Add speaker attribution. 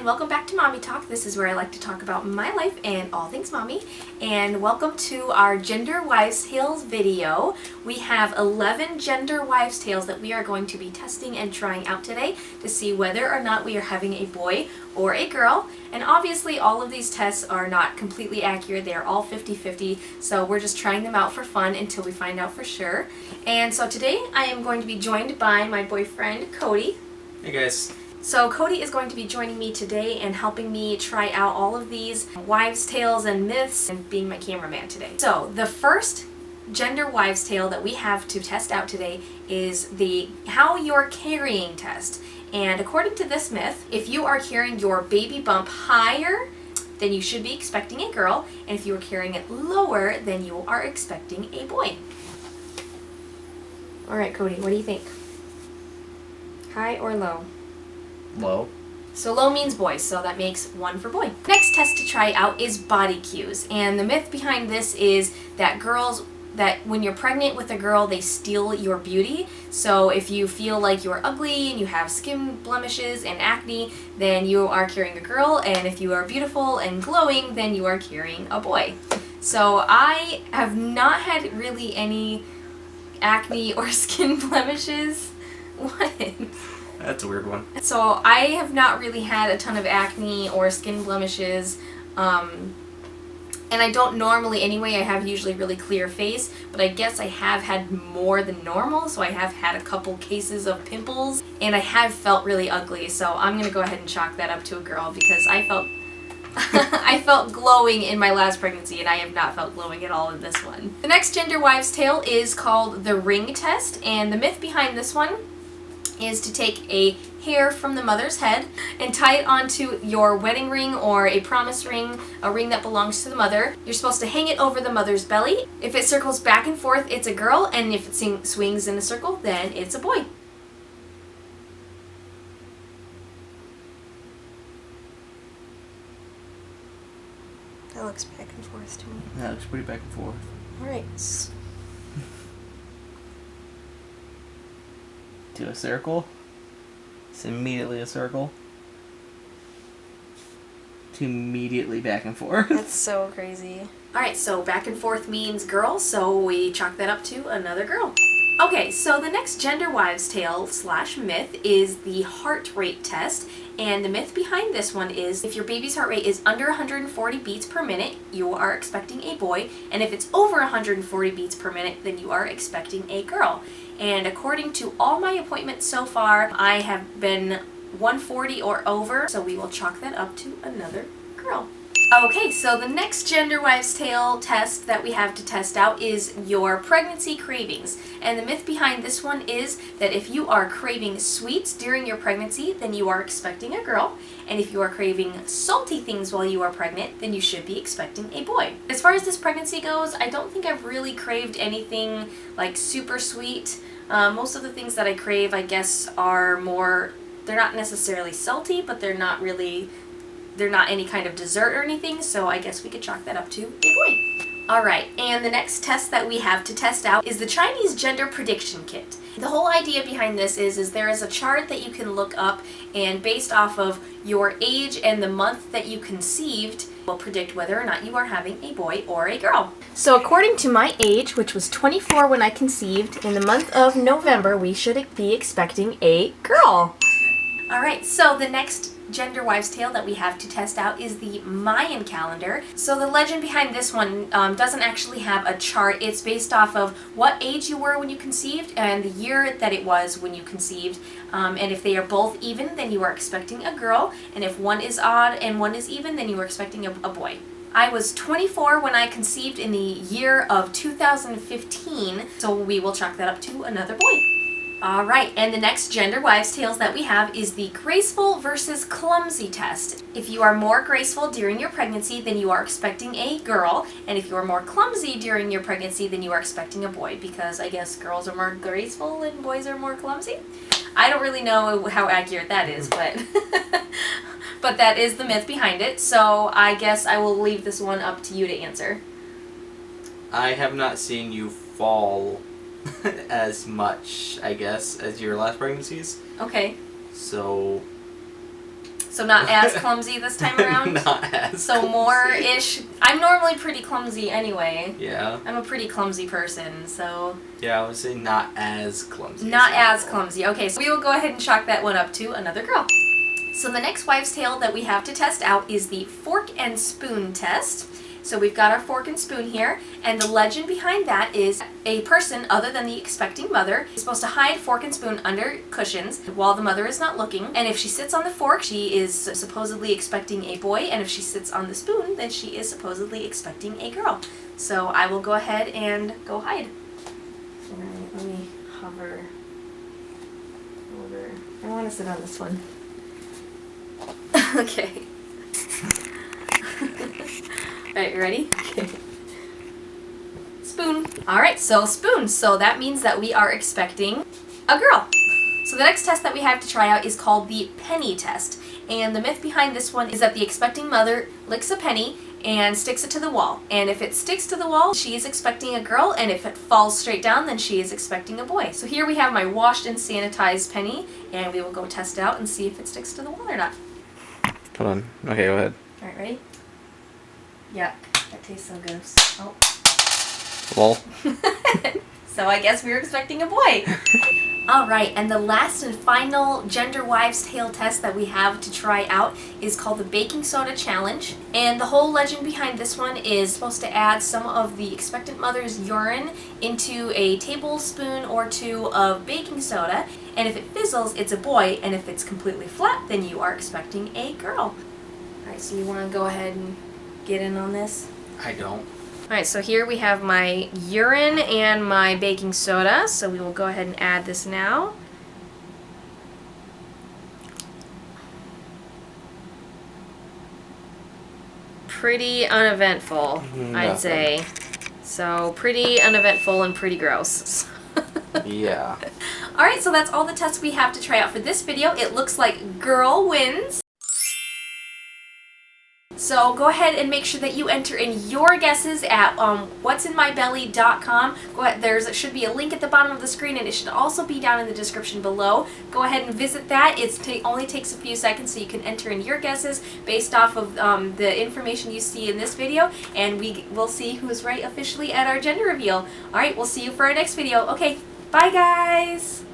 Speaker 1: welcome back to Mommy Talk. This is where I like to talk about my life and all things mommy. And welcome to our Gender Wives Tales video. We have 11 gender wives tales that we are going to be testing and trying out today to see whether or not we are having a boy or a girl. And obviously all of these tests are not completely accurate. They are all 50-50, so we're just trying them out for fun until we find out for sure. And so today I am going to be joined by my boyfriend Cody.
Speaker 2: Hey guys.
Speaker 1: So Cody is going to be joining me today and helping me try out all of these wives' tales and myths and being my cameraman today. So the first gender wives' tale that we have to test out today is the how you're carrying test. And according to this myth, if you are carrying your baby bump higher, then you should be expecting a girl, and if you are carrying it lower, then you are expecting a boy. Alright Cody, what do you think? High or low?
Speaker 2: Low.
Speaker 1: So low means boy, so that makes 1 for boy. Next test to try out is body cues. And the myth behind this is that when you're pregnant with a girl, they steal your beauty. So if you feel like you're ugly and you have skin blemishes and acne, then you are carrying a girl. And if you are beautiful and glowing, then you are carrying a boy. So I have not had really any acne or skin blemishes. What?
Speaker 2: That's a weird one.
Speaker 1: So I have not really had a ton of acne or skin blemishes, and I don't normally anyway. I have usually really clear face, but I guess I have had more than normal, so I have had a couple cases of pimples, and I have felt really ugly, so I'm going to go ahead and chalk that up to a girl because I felt I felt glowing in my last pregnancy, and I have not felt glowing at all in this one. The next gender wives tale is called the ring test, and the myth behind this one is to take a hair from the mother's head and tie it onto your wedding ring or a promise ring, a ring that belongs to the mother. You're supposed to hang it over the mother's belly. If it circles back and forth, it's a girl, and if it swings in a circle, then it's a boy. That looks back and forth to me.
Speaker 2: That looks pretty back and forth.
Speaker 1: Alright.
Speaker 2: To a circle. It's immediately a circle. To immediately back and forth.
Speaker 1: That's so crazy. Alright, so back and forth means girl, so we chalk that up to another girl. Okay, so the next gender wives tale / myth is the heart rate test. And the myth behind this one is if your baby's heart rate is under 140 beats per minute, you are expecting a boy. And if it's over 140 beats per minute, then you are expecting a girl. And according to all my appointments so far, I have been 140 or over, so we will chalk that up to another girl. Okay, so the next gender wives tale test that we have to test out is your pregnancy cravings. And the myth behind this one is that if you are craving sweets during your pregnancy, then you are expecting a girl. And if you are craving salty things while you are pregnant, then you should be expecting a boy. As far as this pregnancy goes, I don't think I've really craved anything like super sweet. Most of the things that I crave, I guess, are more, they're not necessarily salty, but they're not any kind of dessert or anything, so I guess we could chalk that up to a boy. Alright, and the next test that we have to test out is the Chinese gender prediction kit. The whole idea behind this is there is a chart that you can look up, and based off of your age and the month that you conceived, will predict whether or not you are having a boy or a girl. So according to my age, which was 24 when I conceived, in the month of November, we should be expecting a girl. Alright, so the next gender wives tale that we have to test out is the Mayan Calendar. So the legend behind this one doesn't actually have a chart. It's based off of what age you were when you conceived and the year that it was when you conceived. And if they are both even, then you are expecting a girl. And if one is odd and one is even, then you are expecting a boy. I was 24 when I conceived in the year of 2015, so we will chalk that up to another boy. Alright, and the next gender wives tales that we have is the Graceful versus Clumsy test. If you are more graceful during your pregnancy, then you are expecting a girl, and if you are more clumsy during your pregnancy, then you are expecting a boy, because I guess girls are more graceful and boys are more clumsy. I don't really know how accurate that is, but but that is the myth behind it, so I guess I will leave this one up to you to answer.
Speaker 2: I have not seen you fall as much, I guess, as your last pregnancies.
Speaker 1: Okay.
Speaker 2: So
Speaker 1: So not as clumsy this time around?
Speaker 2: Not as
Speaker 1: So
Speaker 2: clumsy.
Speaker 1: more-ish. I'm normally pretty clumsy anyway.
Speaker 2: Yeah.
Speaker 1: I'm a pretty clumsy person, so...
Speaker 2: Yeah, I would say not as clumsy.
Speaker 1: Not as clumsy. Okay, so we will go ahead and chalk that one up to another girl. So the next wives' tale that we have to test out is the fork and spoon test. So we've got our fork and spoon here, and the legend behind that is a person other than the expecting mother is supposed to hide fork and spoon under cushions while the mother is not looking. And if she sits on the fork, she is supposedly expecting a boy, and if she sits on the spoon, then she is supposedly expecting a girl. So I will go ahead and go hide. So let me hover over. I want to sit on this one. Okay. Alright, you ready? Okay. Spoon. Alright, so spoon. So that means that we are expecting a girl. So the next test that we have to try out is called the penny test. And the myth behind this one is that the expecting mother licks a penny and sticks it to the wall. And if it sticks to the wall, she is expecting a girl, and if it falls straight down, then she is expecting a boy. So here we have my washed and sanitized penny, and we will go test it out and see if it sticks to the wall or not.
Speaker 2: Hold on. Okay, go ahead.
Speaker 1: Alright, ready? Yuck. That tastes so gross. Oh.
Speaker 2: Lol.
Speaker 1: So I guess we were expecting a boy. Alright, and the last and final gender wives' tale test that we have to try out is called the baking soda challenge. And the whole legend behind this one is supposed to add some of the expectant mother's urine into a tablespoon or two of baking soda. And if it fizzles, it's a boy, and if it's completely flat, then you are expecting a girl. Alright, so you want to go ahead and get in on this?
Speaker 2: I don't.
Speaker 1: Alright, so here we have my urine and my baking soda, so we will go ahead and add this now. Pretty uneventful, I'd say. So pretty uneventful and pretty gross.
Speaker 2: Yeah.
Speaker 1: Alright, so that's all the tests we have to try out for this video. It looks like girl wins. So go ahead and make sure that you enter in your guesses at what'sinmybelly.com. Go ahead, there should be a link at the bottom of the screen, and it should also be down in the description below. Go ahead and visit that. It only takes a few seconds, so you can enter in your guesses based off of the information you see in this video, and we will see who's right officially at our gender reveal. Alright, we'll see you for our next video. Okay, bye guys!